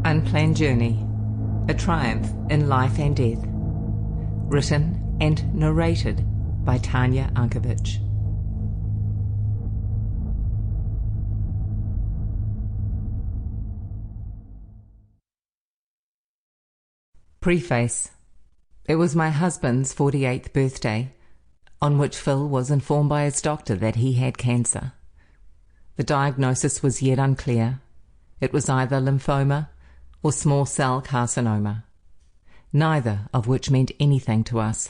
Unplanned Journey, A Triumph in Life and Death. Written and narrated by Tanya Unkovich. Preface. It was my husband's 48th birthday, on which Phil was informed by his doctor that he had cancer. The diagnosis was yet unclear. It was either lymphoma or small cell carcinoma, neither of which meant anything to us,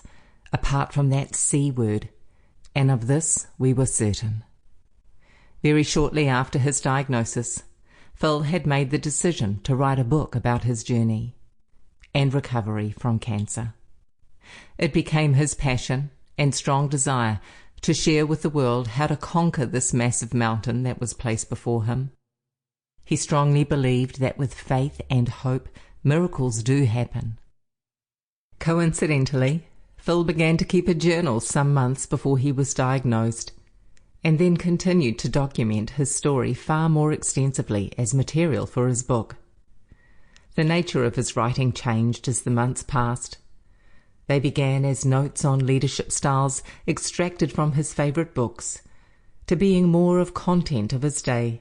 apart from that C word, and of this we were certain. Very shortly after his diagnosis, Phil had made the decision to write a book about his journey and recovery from cancer. It became his passion and strong desire to share with the world how to conquer this massive mountain that was placed before him. He strongly believed that with faith and hope, miracles do happen. Coincidentally, Phil began to keep a journal some months before he was diagnosed, and then continued to document his story far more extensively as material for his book. The nature of his writing changed as the months passed. They began as notes on leadership styles extracted from his favourite books, to being more of content of his day,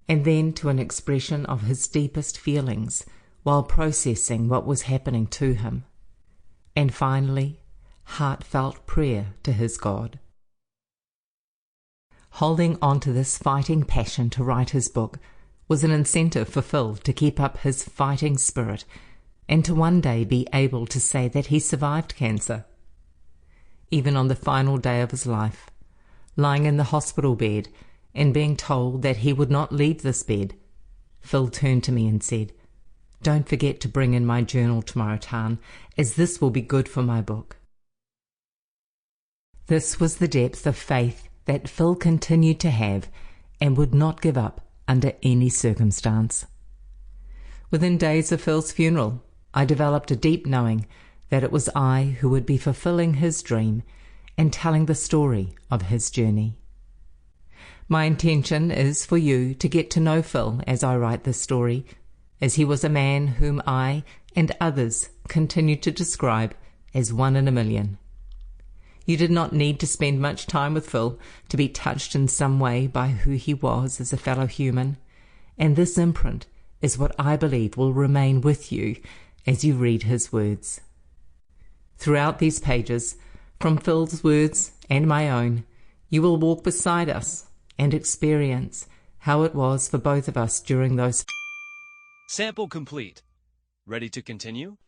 and then to an expression of his deepest feelings while processing what was happening to him, and finally, heartfelt prayer to his God. Holding on to this fighting passion to write his book was an incentive for Phil to keep up his fighting spirit and to one day be able to say that he survived cancer. Even on the final day of his life, lying in the hospital bed and being told that he would not leave this bed, Phil turned to me and said, "Don't forget to bring in my journal tomorrow, Tan, as this will be good for my book." This was the depth of faith that Phil continued to have and would not give up under any circumstance. Within days of Phil's funeral, I developed a deep knowing that it was I who would be fulfilling his dream and telling the story of his journey. My intention is for you to get to know Phil as I write this story, as he was a man whom I and others continue to describe as one in a million. You did not need to spend much time with Phil to be touched in some way by who he was as a fellow human, and this imprint is what I believe will remain with you as you read his words. Throughout these pages, from Phil's words and my own, you will walk beside us and experience how it was for both of us during those. Sample complete. Ready to continue?